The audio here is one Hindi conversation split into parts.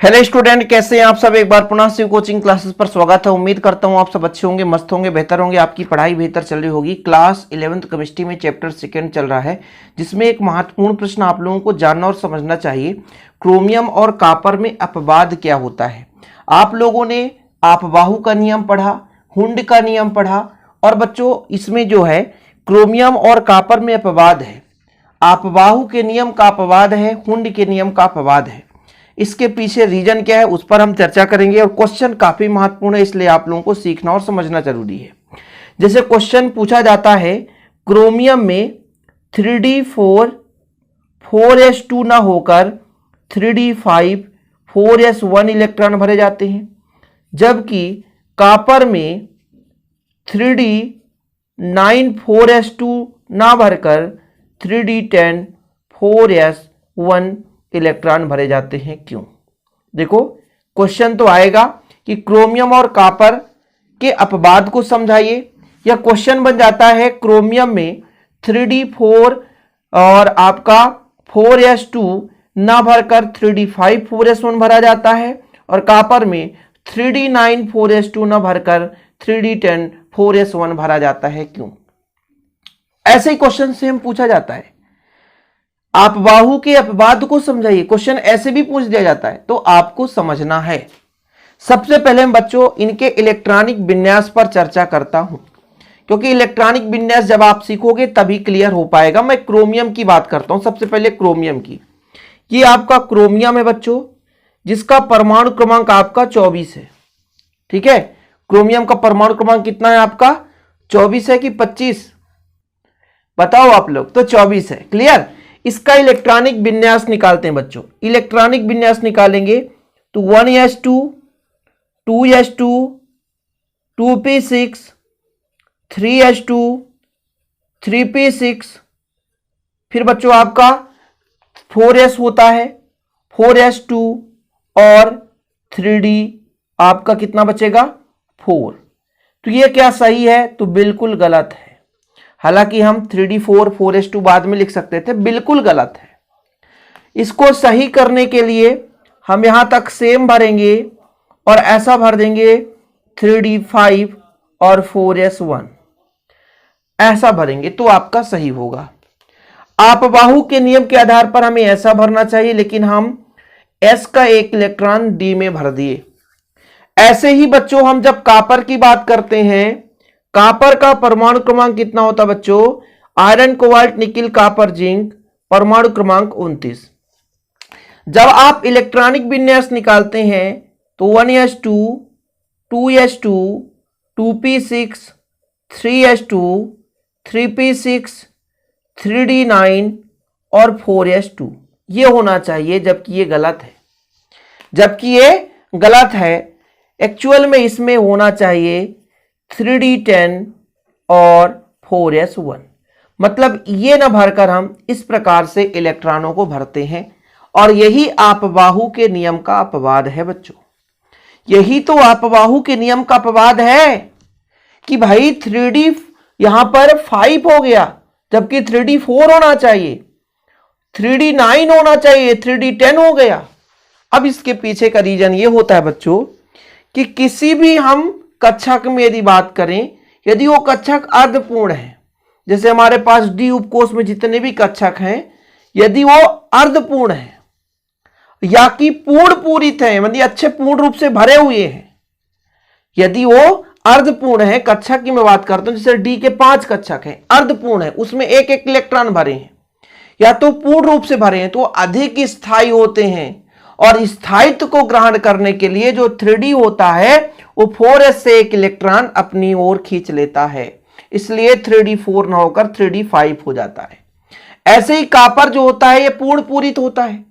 हेलो स्टूडेंट, कैसे हैं आप सब। एक बार पुनः शिव कोचिंग क्लासेस पर स्वागत है। उम्मीद करता हूं आप सब अच्छे होंगे, मस्त होंगे, बेहतर होंगे, आपकी पढ़ाई बेहतर चल रही होगी। क्लास 11th केमिस्ट्री में चैप्टर सेकंड चल रहा है, जिसमें एक महत्वपूर्ण प्रश्न आप लोगों को जानना और समझना चाहिए। क्रोमियम और कॉपर में अपवाद क्या होता है। आप लोगों ने आपबाहु का नियम पढ़ा, हुंड का नियम पढ़ा, और बच्चों इसमें जो है क्रोमियम और कॉपर में अपवाद है। आपबाहु के नियम का अपवाद है, हुंड के नियम का अपवाद है। इसके पीछे रीजन क्या है उस पर हम चर्चा करेंगे, और क्वेश्चन काफी महत्वपूर्ण है, इसलिए आप लोगों को सीखना और समझना जरूरी है। जैसे क्वेश्चन पूछा जाता है, क्रोमियम में 3d4 4s2 ना होकर 3d5 4s1 इलेक्ट्रॉन भरे जाते हैं, जबकि कॉपर में 3d9 4s2 ना भरकर 3d10 4s1 इलेक्ट्रॉन भरे जाते हैं। क्यों? देखो क्वेश्चन तो आएगा कि क्रोमियम और कॉपर के अपवाद को समझाइए, या क्वेश्चन बन जाता है क्रोमियम में 3d4 और आपका 4s2 ना भरकर 3d5 4s1 भरा जाता है, और कॉपर में 3d9 4s2 ना भरकर 3d10 4s1 भरा जाता है। क्यों? ऐसे ही क्वेश्चन सेम पूछा जाता है। आपबाहु के अपवाद को समझाइए, क्वेश्चन ऐसे भी पूछ दिया जाता है, तो आपको समझना है। सबसे पहले हम बच्चों इनके इलेक्ट्रॉनिक विन्यास पर चर्चा करता हूं, क्योंकि इलेक्ट्रॉनिक विन्यास जब आप सीखोगे तभी क्लियर हो पाएगा। मैं क्रोमियम की बात करता हूं। सबसे पहले क्रोमियम की, ये आपका क्रोमियम है बच्चों, जिसका परमाणु क्रमांक आपका 24 है। ठीक है, क्रोमियम का परमाणु क्रमांक कितना है आपका? 24 है कि 25? बताओ आप लोग। तो 24 है। क्लियर? इसका इलेक्ट्रॉनिक विन्यास निकालते हैं बच्चों। इलेक्ट्रॉनिक विन्यास निकालेंगे तो 1s2 2s2 2p6 3s2 3p6, फिर बच्चों आपका 4s होता है 4s2 और 3d आपका कितना बचेगा? 4। तो ये क्या सही है? तो बिल्कुल गलत है। हालांकि हम 3d4 4s2 बाद में लिख सकते थे, बिल्कुल गलत है। इसको सही करने के लिए हम यहां तक सेम भरेंगे और ऐसा भर देंगे 3d5 और 4s1, ऐसा भरेंगे तो आपका सही होगा। आपबाहु के नियम के आधार पर हमें ऐसा भरना चाहिए, लेकिन हम s का एक इलेक्ट्रॉन d में भर दिए। ऐसे ही बच्चों हम जब कॉपर की बात करते हैं, कॉपर का परमाणु क्रमांक कितना होता है बच्चों? Iron cobalt nickel copper zinc, परमाणु क्रमांक 29। जब आप इलेक्ट्रॉनिक विन्यास निकालते हैं तो 1s2 2s2 2p6 3s2 3p6 3d9 और 4s2 ये होना चाहिए, जबकि ये गलत है। जबकि ये गलत है। एक्चुअल में इसमें होना चाहिए 3d10 और 4s1। मतलब ये न भरकर हम इस प्रकार से इलेक्ट्रॉनों को भरते हैं, और यही आपबाहु के नियम का अपवाद है बच्चों। यही तो आपबाहु के नियम का अपवाद है कि भाई 3d यहां पर 5 हो गया, जबकि 3d4 होना चाहिए, 3d9 होना चाहिए, 3d10 हो गया। अब इसके पीछे का रीजन ये होता है बच्चों कि किसी भी हम कक्षक में यदि बात करें, यदि वो कक्षक अर्धपूर्ण है, जैसे हमारे पास डी उपकोष में जितने भी कक्षक हैं, यदि वो अर्धपूर्ण है या कि पूर्ण पूरित है, मतलब अच्छे पूर्ण रूप से भरे हुए हैं, यदि वो अर्धपूर्ण है, कक्षक की मैं बात करता हूं, जैसे डी के 5 कक्षक हैं, अर्धपूर्ण है, उसमें एक एक इलेक्ट्रॉन भरे हैं, या तो पूर्ण रूप से भरे हैं, तो अधिक स्थायी होते हैं। और स्थायित्व को ग्रहण करने के लिए जो 3d होता है वो 4s से एक इलेक्ट्रॉन अपनी ओर खींच लेता है, इसलिए 3d4 ना होकर 3d5 हो जाता है। ऐसे ही कॉपर जो होता है ये पूर्ण पूरित होता है।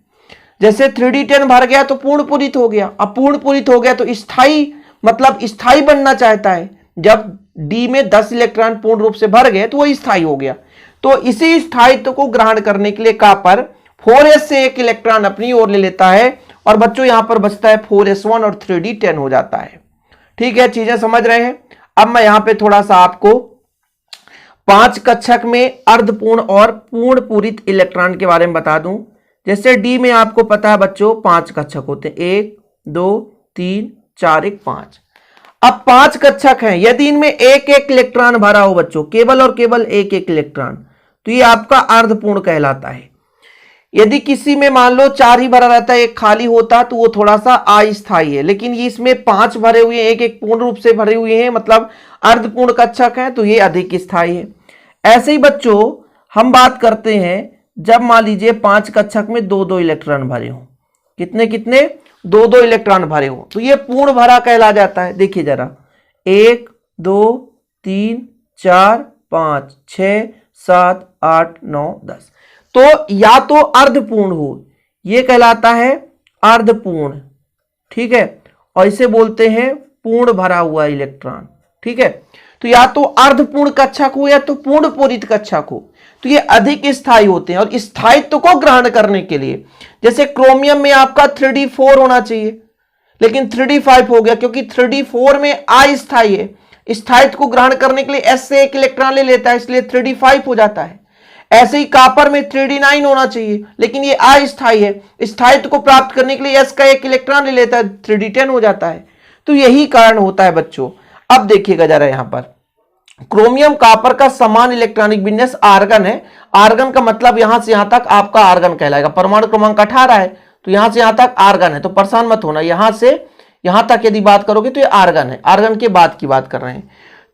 जैसे 3d10 भर गया तो पूर्ण पूरित हो गया, अब पूर्ण पूरित हो गया तो स्थायी, मतलब स्थायी बनना चाहता है। जब d में 10 इलेक्ट्रॉन पूर्ण रूप से भर गए तो वो स्थायी हो गया। तो इसी स्थायित्व को ग्रहण करने के लिए कॉपर 4s से एक इलेक्ट्रॉन अपनी ओर ले लेता है, और बच्चों यहां पर बचता है 4s1 और 3d10 हो जाता है। ठीक है, चीजें समझ रहे हैं? अब मैं यहां पे थोड़ा सा आपको 5 कक्षक में अर्धपूर्ण और पूर्ण पूरित इलेक्ट्रॉन के बारे में बता दूं। जैसे डी में आपको पता है बच्चों 5 कक्षक होते हैं, 1 2 3 4 1 5। अब 5 कक्षक हैं, यदि इनमें एक एक इलेक्ट्रॉन भरा हो बच्चों, केवल और केवल एक एक इलेक्ट्रॉन, तो ये आपका अर्धपूर्ण कहलाता है। यदि किसी में मान लो 4 ही भरा रहता है, एक खाली होता, तो वो थोड़ा सा अस्थायी है। लेकिन ये इसमें 5 भरे हुए हैं, एक एक पूर्ण रूप से भरे हुए हैं, मतलब अर्धपूर्ण कक्षक है, तो ये अधिक स्थायी है। ऐसे ही बच्चों हम बात करते हैं जब मान लीजिए 5 कक्षक में 2-2 इलेक्ट्रॉन भरे हो, कितने कितने 2-2 इलेक्ट्रॉन भरे हो, तो ये पूर्ण भरा कहला जाता है। देखिए जरा 1 2 3 4 5 6 7 8 9 10, तो या तो अर्धपूर्ण हो, ये कहलाता है अर्धपूर्ण, ठीक है, और इसे बोलते हैं पूर्ण भरा हुआ इलेक्ट्रॉन, ठीक है। तो या तो अर्धपूर्ण कक्षक हो या तो पूर्ण पूरित कक्षक हो, तो ये अधिक स्थायी होते हैं। और स्थायित्व को ग्रहण करने के लिए, जैसे क्रोमियम में आपका 3d4 होना चाहिए, लेकिन 3d5 हो गया, क्योंकि 3d4 में अस्थायी है। स्थायित्व को ग्रहण करने के लिए s से एक इलेक्ट्रॉन ले लेता है, इसलिए 3d5 हो जाता है। ऐसे ही कॉपर में 3d9 होना चाहिए, लेकिन ये अस्थायी है। स्थायित्व को प्राप्त करने के लिए s का एक इलेक्ट्रॉन ले लेता है, 3d10 हो जाता है। तो यही कारण होता है बच्चों। अब देखिएगा जरा, यहां पर क्रोमियम कॉपर का समान इलेक्ट्रॉनिक विन्यास आर्गन है। आर्गन का मतलब यहां से यहां तक आपका आर्गन कहलाएगा। परमाणु क्रमांक 18 है, तो यहां से यहां तक आर्गन है, तो परेशान मत होना। यहां से यहां तक यदि बात करोगे तो ये आर्गन है, आर्गन के बाद की बात कर रहे हैं।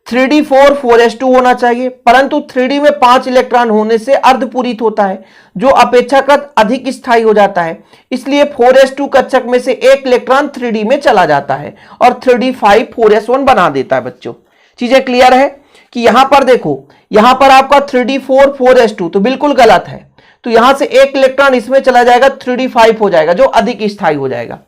3d4 4s2 होना चाहिए, परंतु 3d में 5 इलेक्ट्रॉन होने से अर्धपूरित होता है, जो अपेक्षाकृत अधिक स्थायी हो जाता है। इसलिए 4s2 कक्षक में से एक इलेक्ट्रॉन 3d में चला जाता है और 3d5 4s1 बना देता है। बच्चों चीजें क्लियर है कि यहां पर देखो, यहां पर आपका 3d4 4s2 तो बिल्कुल गलत है, तो यहां से एक इलेक्ट्रॉन इसमें चला जाएगा, 3d5 हो जाएगा, जो अधिक स्थायी हो जाएगा।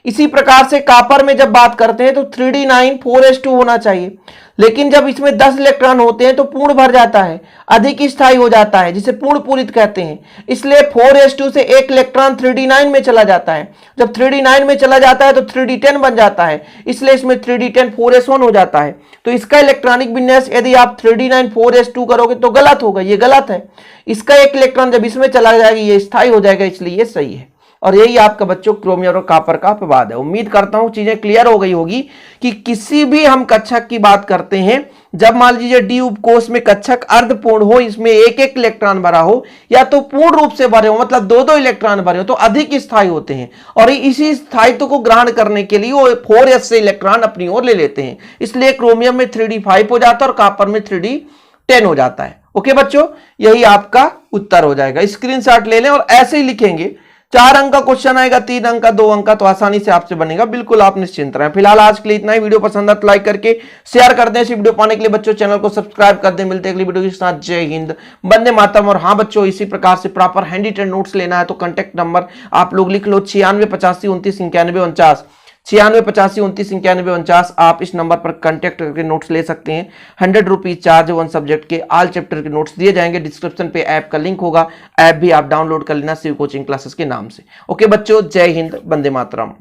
इसी प्रकार से कॉपर में जब बात करते हैं तो 3d9 4s2 होना चाहिए, लेकिन जब इसमें 10 इलेक्ट्रॉन होते हैं तो पूर्ण भर जाता है, अधिक स्थायी हो जाता है, जिसे पूर्ण पूरित कहते हैं। इसलिए 4s2 से एक इलेक्ट्रॉन 3d9 में चला जाता है। जब 3d9 में चला जाता है तो 3d10 बन जाता है, इसलिए इसमें 3d10 4s1 हो जाता है। तो इसका इलेक्ट्रॉनिक विन्यास यदि आप 3d9 4s2 करोगे तो गलत होगा, ये गलत है। इसका एक इलेक्ट्रॉन जब इसमें चला जाएगा ये स्थायी हो जाएगा, इसलिए ये सही है। और यही आपका बच्चों क्रोमियम और कॉपर का अपवाद है। उम्मीद करता हूं चीजें क्लियर हो गई होगी कि किसी भी हम कक्षक की बात करते हैं, जब मान लीजिए डी उपकोष में कक्षक अर्धपूर्ण हो, इसमें एक एक इलेक्ट्रॉन भरा हो, या तो पूर्ण रूप से भरे हो, मतलब 2-2 इलेक्ट्रॉन भरे हो, तो अधिक स्थायी होते हैं। और इसी स्थायित्व को ग्रहण करने के लिए वो 4s से इलेक्ट्रॉन अपनी ओर ले लेते हैं, इसलिए क्रोमियम में 3d5 हो जाता है और कॉपर में 3d10 हो जाता है। ओके बच्चों, यही आपका उत्तर हो जाएगा। स्क्रीनशॉट ले लें और ऐसे ही लिखेंगे। 4 अंक का क्वेश्चन आएगा, 3 अंक का, 2 अंक का, तो आसानी से आपसे बनेगा, बिल्कुल आप निश्चिंत रहें। फिलहाल आज के लिए इतना ही। वीडियो पसंद आता तो लाइक करके शेयर कर दें। ऐसी वीडियो पाने के लिए बच्चों चैनल को सब्सक्राइब कर दें। मिलते हैं अगली वीडियो के साथ। जय हिंद, वंदे मातरम। और हाँ बच्चों, इसी प्रकार से प्रॉपर हैंड रिटन नोट्स लेना है तो कॉन्टैक्ट नंबर आप लोग लिख लो 968529 968529 आप इस नंबर पर कांटेक्ट करके नोट्स ले सकते हैं। 100 रुपीज चार्ज 1 सब्जेक्ट के, ऑल चैप्टर के नोट्स दिए जाएंगे। डिस्क्रिप्शन पे ऐप का लिंक होगा, ऐप भी आप डाउनलोड कर लेना शिव कोचिंग क्लासेस के नाम से। ओके बच्चों, जय हिंद, वंदे मातरम।